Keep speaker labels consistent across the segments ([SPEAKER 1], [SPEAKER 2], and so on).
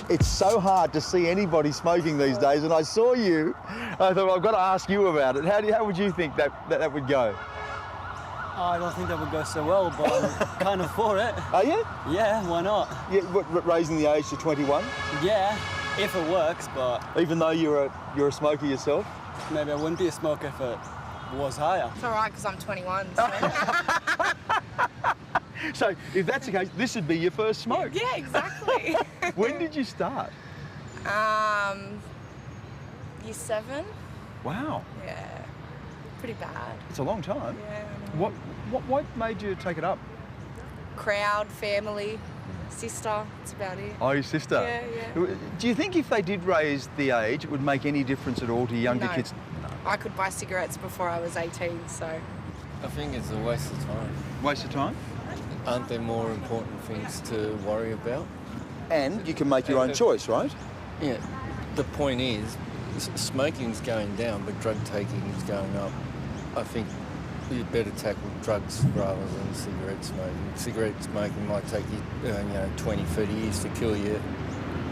[SPEAKER 1] It's so hard to see anybody smoking these days, and I saw you. I thought, I've got to ask you about it. How would you think that would go?
[SPEAKER 2] I don't think that would go so well, but I'm kind of for it.
[SPEAKER 1] Are you?
[SPEAKER 2] Yeah, why not?
[SPEAKER 1] Yeah, raising the age to 21?
[SPEAKER 2] Yeah, if it works, but...
[SPEAKER 1] Even though you're a smoker yourself?
[SPEAKER 2] Maybe I wouldn't be a smoker if it was higher.
[SPEAKER 3] It's all right, because I'm 21, so...
[SPEAKER 1] So, if that's the case, this would be your first smoke.
[SPEAKER 3] Yeah, exactly.
[SPEAKER 1] When did you start?
[SPEAKER 3] Year 7.
[SPEAKER 1] Wow.
[SPEAKER 3] Yeah, pretty bad.
[SPEAKER 1] It's a long time.
[SPEAKER 3] Yeah.
[SPEAKER 1] What made you take it up?
[SPEAKER 3] Crowd, family, sister, that's about it.
[SPEAKER 1] Oh, your sister?
[SPEAKER 3] Yeah, yeah.
[SPEAKER 1] Do you think if they did raise the age, it would make any difference at all to younger kids?
[SPEAKER 3] No. I could buy cigarettes before I was 18, so...
[SPEAKER 4] I think it's a waste of time.
[SPEAKER 1] Waste of time?
[SPEAKER 4] Aren't there more important things to worry about?
[SPEAKER 1] And you can make your own choice, right?
[SPEAKER 4] Yeah. The point is, smoking's going down, but drug taking is going up. I think you'd better tackle drugs rather than cigarette smoking. Cigarette smoking might take you, 20, 30 years to kill you.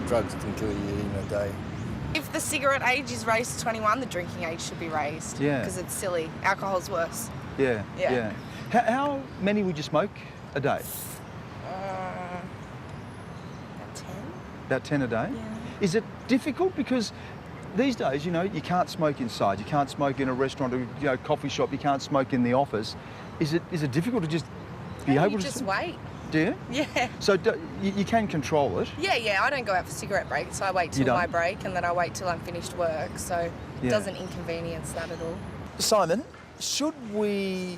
[SPEAKER 4] Drugs can kill you in a day.
[SPEAKER 3] If the cigarette age is raised to 21, the drinking age should be raised.
[SPEAKER 1] Yeah.
[SPEAKER 3] Because it's silly. Alcohol's worse.
[SPEAKER 1] Yeah.
[SPEAKER 3] Yeah.
[SPEAKER 1] How many would you smoke a day?
[SPEAKER 3] About 10.
[SPEAKER 1] About 10 a day?
[SPEAKER 3] Yeah.
[SPEAKER 1] Is it difficult? Because these days, you can't smoke inside. You can't smoke in a restaurant or coffee shop. You can't smoke in the office. Is it difficult to just be able
[SPEAKER 3] You
[SPEAKER 1] to...
[SPEAKER 3] just wait.
[SPEAKER 1] Do you?
[SPEAKER 3] Yeah.
[SPEAKER 1] So you can control it?
[SPEAKER 3] Yeah, I don't go out for cigarette breaks. I wait till my break and then I wait till I'm finished work, so it doesn't inconvenience that at all.
[SPEAKER 1] Simon, should we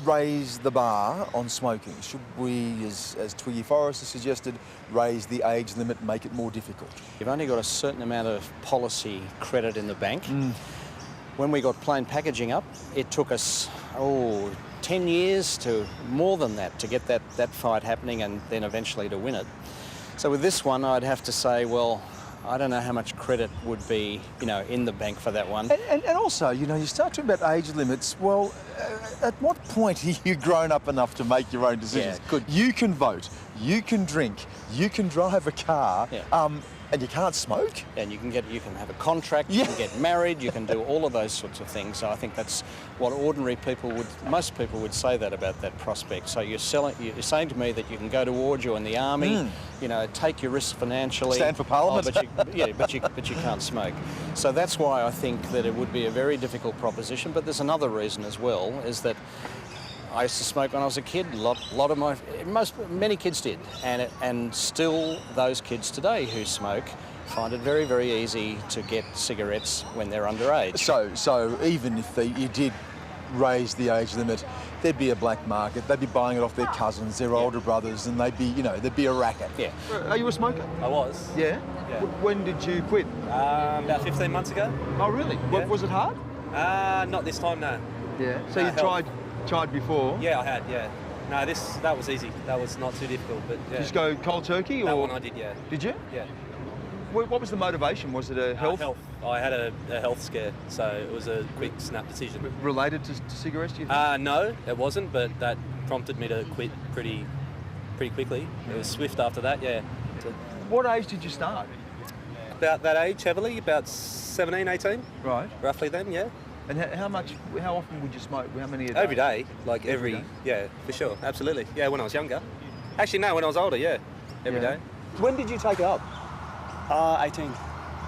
[SPEAKER 1] raise the bar on smoking? Should we, as Twiggy Forrest has suggested, raise the age limit and make it more difficult?
[SPEAKER 5] You've only got a certain amount of policy credit in the bank. When we got plain packaging up, it took us, 10 years to more than that to get that fight happening and then eventually to win it. So with this one, I'd have to say, well, I don't know how much credit would be, in the bank for that one.
[SPEAKER 1] And also, you start talking about age limits. Well, at what point are you grown up enough to make your own decisions?
[SPEAKER 5] Yeah, good.
[SPEAKER 1] You can vote, you can drink, you can drive a car, and you can't smoke?
[SPEAKER 5] And you can have a contract, you can get married, you can do all of those sorts of things. So I think that's what most people would say that about that prospect. So you're saying to me that you can go to war, join the army, take your risks financially.
[SPEAKER 1] Stand for Parliament.
[SPEAKER 5] But you can't smoke. So that's why I think that it would be a very difficult proposition. But there's another reason as well, is that I used to smoke when I was a kid. Many kids did, and still those kids today who smoke find it very, very easy to get cigarettes when they're underage.
[SPEAKER 1] So even if you did raise the age limit, there'd be a black market. They'd be buying it off their cousins, their older brothers, and they'd be, there'd be a racket.
[SPEAKER 5] Yeah.
[SPEAKER 1] Are you a smoker?
[SPEAKER 6] I was.
[SPEAKER 1] Yeah. When did you quit?
[SPEAKER 6] About 15 months ago.
[SPEAKER 1] Oh, really?
[SPEAKER 6] Yeah.
[SPEAKER 1] Was it hard?
[SPEAKER 6] Not this time, no.
[SPEAKER 1] Yeah. So you tried before?
[SPEAKER 6] Yeah, I had, yeah. No, that was easy. That was not too difficult, but yeah.
[SPEAKER 1] Did you go cold turkey?
[SPEAKER 6] That one I did, yeah.
[SPEAKER 1] Did you?
[SPEAKER 6] Yeah.
[SPEAKER 1] What was the motivation? Was it a health?
[SPEAKER 6] Health. I had a health scare, so it was a quick snap decision.
[SPEAKER 1] Related to cigarettes, do you think?
[SPEAKER 6] No, it wasn't, but that prompted me to quit pretty quickly. It was swift after that, yeah.
[SPEAKER 1] What age did you start?
[SPEAKER 6] About that age, heavily, about 17, 18.
[SPEAKER 1] Right.
[SPEAKER 6] Roughly then, yeah.
[SPEAKER 1] And how often would you smoke? How many a day?
[SPEAKER 6] Every day, like every
[SPEAKER 1] day?
[SPEAKER 6] Yeah, for sure, absolutely. Yeah, when I was younger. Actually, no, when I was older, yeah, every day.
[SPEAKER 1] When did you take it up?
[SPEAKER 2] 18.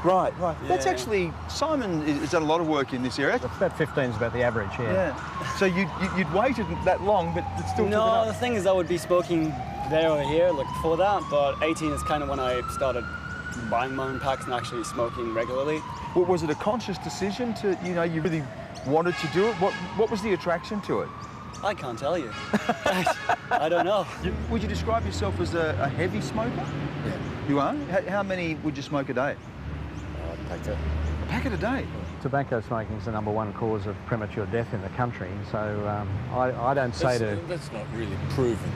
[SPEAKER 1] Right.
[SPEAKER 2] Yeah.
[SPEAKER 1] That's actually, Simon has done a lot of work in this area.
[SPEAKER 7] About 15 is about the average, yeah.
[SPEAKER 1] So you'd waited that long, but it still took it
[SPEAKER 2] No,
[SPEAKER 1] up.
[SPEAKER 2] the thing is I would be smoking there or here, like before that, but 18 is kind of when I started buying my own packs and actually smoking regularly.
[SPEAKER 1] Was it a conscious decision to, you really wanted to do it? What was the attraction to it?
[SPEAKER 2] I can't tell you. I don't know.
[SPEAKER 1] Would you describe yourself as a heavy smoker?
[SPEAKER 4] Yeah.
[SPEAKER 1] You are? How many would you smoke a day?
[SPEAKER 4] A
[SPEAKER 1] packet a day?
[SPEAKER 7] Tobacco smoking is the #1 cause of premature death in the country, so I don't say
[SPEAKER 4] That's not really proven.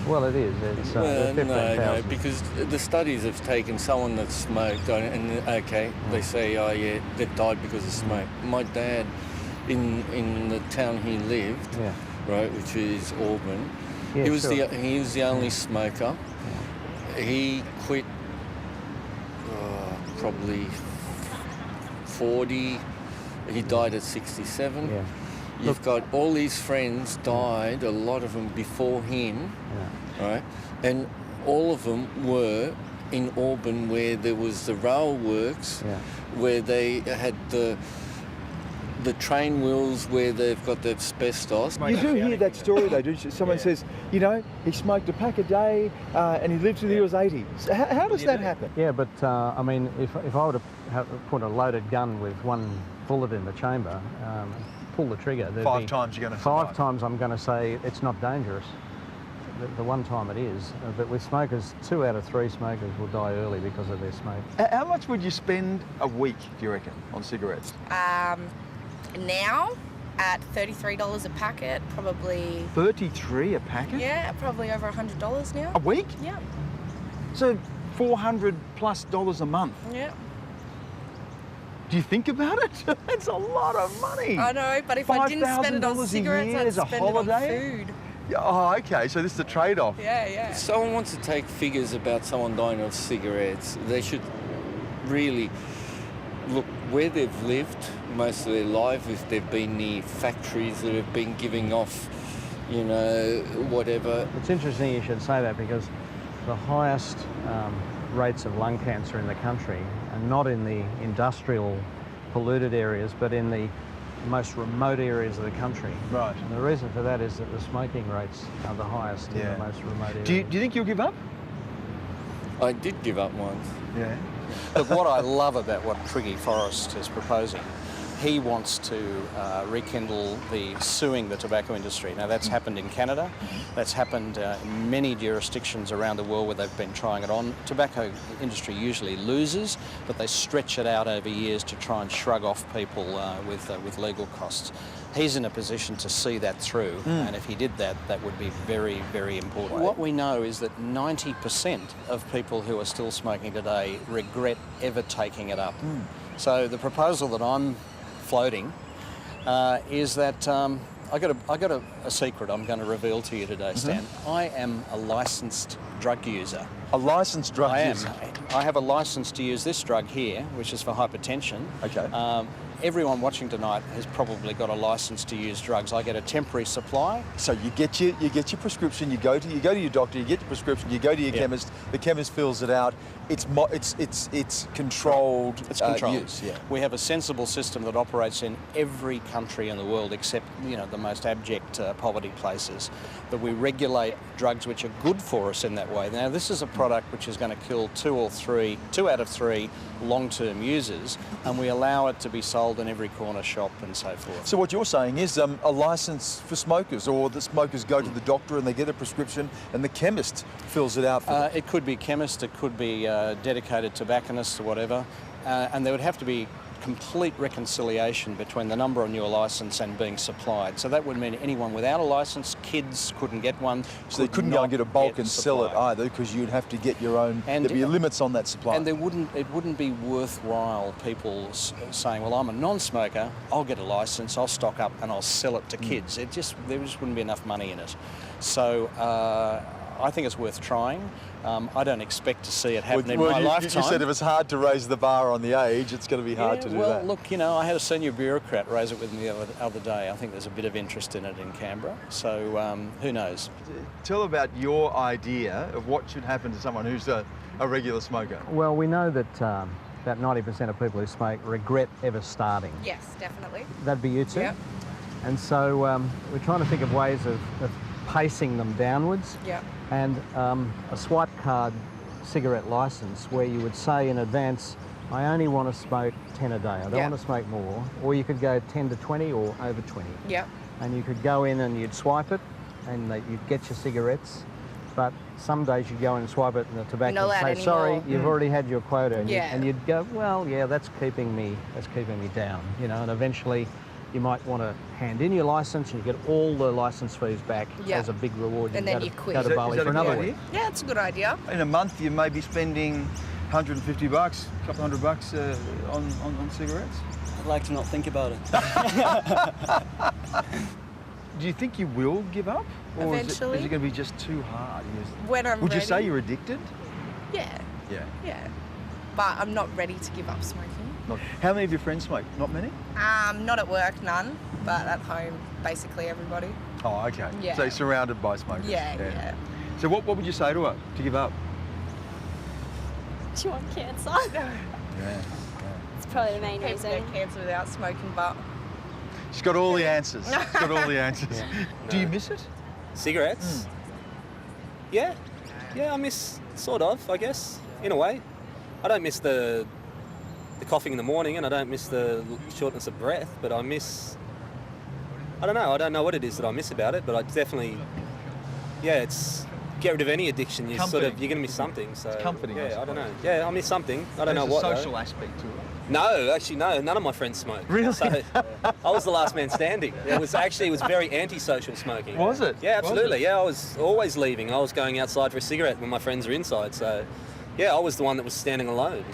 [SPEAKER 7] Well, it is. It's
[SPEAKER 4] No,
[SPEAKER 7] 15,000.
[SPEAKER 4] because the studies have taken someone that smoked and they say, oh yeah, they've died because of smoke. My dad, in the town he lived, right, which is Auburn, he was the only smoker. He quit probably 40. He died at 67.
[SPEAKER 7] Yeah.
[SPEAKER 4] You've got all his friends died, a lot of them before him, right? And all of them were in Auburn, where there was the rail works, where they had the train wheels where they've got the asbestos.
[SPEAKER 1] You do hear that story though, don't you? Someone says, you know, he smoked a pack a day and he lived till he was 80. So how does that happen?
[SPEAKER 7] Yeah, but I mean, if I were to put a loaded gun with one bullet in the chamber, pull the trigger, there'd
[SPEAKER 1] 5
[SPEAKER 7] be
[SPEAKER 1] times you're going to
[SPEAKER 7] 5
[SPEAKER 1] survive.
[SPEAKER 7] times I'm going to say it's not dangerous. The one time it is, but with smokers, 2 out of 3 smokers will die early because of their smoke.
[SPEAKER 1] How much would you spend a week, do you reckon, on cigarettes?
[SPEAKER 3] Now, at $33 a packet, probably...
[SPEAKER 1] 33 a packet?
[SPEAKER 3] Yeah, probably over $100 now.
[SPEAKER 1] A week?
[SPEAKER 3] Yeah.
[SPEAKER 1] So $400+ a month.
[SPEAKER 3] Yeah.
[SPEAKER 1] Do you think about it? That's a lot of money.
[SPEAKER 3] I know, but if I didn't spend it on
[SPEAKER 1] $5,000
[SPEAKER 3] cigarettes,
[SPEAKER 1] a year
[SPEAKER 3] I'd
[SPEAKER 1] as a
[SPEAKER 3] spend it on
[SPEAKER 1] holiday?
[SPEAKER 3] food.
[SPEAKER 1] Oh, okay, so this is the trade-off.
[SPEAKER 3] Yeah, yeah.
[SPEAKER 4] If someone wants to take figures about someone dying of cigarettes, they should really look where they've lived most of their life, if they've been near factories that have been giving off, you know, whatever.
[SPEAKER 7] It's interesting you should say that, because the highest rates of lung cancer in the country are not in the industrial polluted areas, but in the most remote areas of the country.
[SPEAKER 1] Right.
[SPEAKER 7] And the reason for that is that the smoking rates are the highest in the most remote areas.
[SPEAKER 1] Do you think you'll give up?
[SPEAKER 4] I did give up once.
[SPEAKER 1] Yeah.
[SPEAKER 5] Look, what I love about what Triggy Forrest is proposing, he wants to rekindle the suing the tobacco industry. Now, that's happened in Canada. That's happened in many jurisdictions around the world where they've been trying it on. Tobacco industry usually loses, but they stretch it out over years to try and shrug off people with legal costs. He's in a position to see that through, and if he did that, that would be very, very important. What we know is that 90% of people who are still smoking today regret ever taking it up. So the proposal that I'm floating is that I got a secret I'm going to reveal to you today, Stan. I am a licensed drug user.
[SPEAKER 1] A licensed drug user?
[SPEAKER 5] I have a license to use this drug here, which is for hypertension.
[SPEAKER 1] Okay.
[SPEAKER 5] Everyone watching tonight has probably got a license to use drugs. I get a temporary supply.
[SPEAKER 1] So you get your prescription. You go to your doctor. You get your prescription. You go to your chemist. The chemist fills it out. It's controlled.
[SPEAKER 5] It's controlled.
[SPEAKER 1] Use. Yeah.
[SPEAKER 5] We have a sensible system that operates in every country in the world, except the most abject poverty places. That we regulate drugs which are good for us in that way. Now, this is a product which is going to kill 2 out of 3 long-term users, and we allow it to be sold in every corner shop and so forth.
[SPEAKER 1] So what you're saying is a license for smokers, or the smokers go to the doctor and they get a prescription and the chemist fills it out for them.
[SPEAKER 5] It could be chemist, it could be dedicated tobacconists or whatever, and there would have to be complete reconciliation between the number on your licence and being supplied. So that would mean anyone without a licence, kids couldn't get one.
[SPEAKER 1] So they couldn't go and get a bulk and sell it either, because you'd have to get your own.
[SPEAKER 5] And
[SPEAKER 1] there'd be limits on that supply.
[SPEAKER 5] And it wouldn't be worthwhile people saying, well, I'm a non-smoker, I'll get a licence, I'll stock up and I'll sell it to kids. There just wouldn't be enough money in it. So I think it's worth trying. I don't expect to see it happen in my lifetime.
[SPEAKER 1] You said if it's hard to raise the bar on the age, it's going to be hard to do that.
[SPEAKER 5] Well, look, I had a senior bureaucrat raise it with me the other day. I think there's a bit of interest in it in Canberra. So who knows?
[SPEAKER 1] Tell about your idea of what should happen to someone who's a regular smoker.
[SPEAKER 7] Well, we know that about 90% of people who smoke regret ever starting.
[SPEAKER 3] Yes, definitely.
[SPEAKER 7] That'd be you too?
[SPEAKER 3] Yep.
[SPEAKER 7] And so we're trying to think of ways of pacing them downwards.
[SPEAKER 3] Yep.
[SPEAKER 7] And a swipe card cigarette licence where you would say in advance, I only want to smoke 10 a day, I don't want to smoke more. Or you could go 10 to 20 or over 20.
[SPEAKER 3] Yep.
[SPEAKER 7] And you could go in and you'd swipe it and you'd get your cigarettes, but some days you'd go in and swipe it and the tobacco would say, sorry, you've already had your quota. And you'd go, well, yeah, that's keeping me down, and eventually you might want to hand in your licence and you get all the licence fees back as a big reward.
[SPEAKER 3] And then you quit.
[SPEAKER 7] Go to Bali for another week.
[SPEAKER 3] Yeah, it's a good idea.
[SPEAKER 1] In a month, you may be spending $150, a couple $100 on cigarettes.
[SPEAKER 2] I'd like to not think about it.
[SPEAKER 1] Do you think you will give up? Or
[SPEAKER 3] Eventually.
[SPEAKER 1] Is it going to be just too hard?
[SPEAKER 3] When I'm
[SPEAKER 1] Would
[SPEAKER 3] ready.
[SPEAKER 1] you say you're addicted?
[SPEAKER 3] Yeah.
[SPEAKER 1] Yeah.
[SPEAKER 3] Yeah. but I'm not ready to give up smoking.
[SPEAKER 1] How many of your friends smoke? Not many?
[SPEAKER 3] Not at work, none, but at home, basically everybody.
[SPEAKER 1] Oh, okay.
[SPEAKER 3] Yeah.
[SPEAKER 1] So you're surrounded by smokers.
[SPEAKER 3] Yeah.
[SPEAKER 1] So what would you say to her to give up?
[SPEAKER 8] Do you want cancer?
[SPEAKER 1] Yeah.
[SPEAKER 8] It's probably the main
[SPEAKER 3] People
[SPEAKER 8] reason.
[SPEAKER 3] get cancer without smoking, but
[SPEAKER 1] She's got all the answers. She's got all the answers. Do you miss it?
[SPEAKER 6] Cigarettes? Yeah, I miss, sort of, I guess, in a way. I don't miss the coughing in the morning, and I don't miss the shortness of breath, but I miss, I don't know what it is that I miss about it, but I definitely, it's, get rid of any addiction, you're going to miss something. So
[SPEAKER 1] it's comforting.
[SPEAKER 6] Yeah, I don't know. Yeah, I miss something. I don't know what.
[SPEAKER 1] There's a social aspect to it.
[SPEAKER 6] No, actually, no. None of my friends smoked.
[SPEAKER 1] Really?
[SPEAKER 6] So I was the last man standing. It was very anti-social smoking.
[SPEAKER 1] Was it?
[SPEAKER 6] Yeah, absolutely. Yeah, I was always leaving. I was going outside for a cigarette when my friends were inside. So, yeah, I was the one that was standing alone.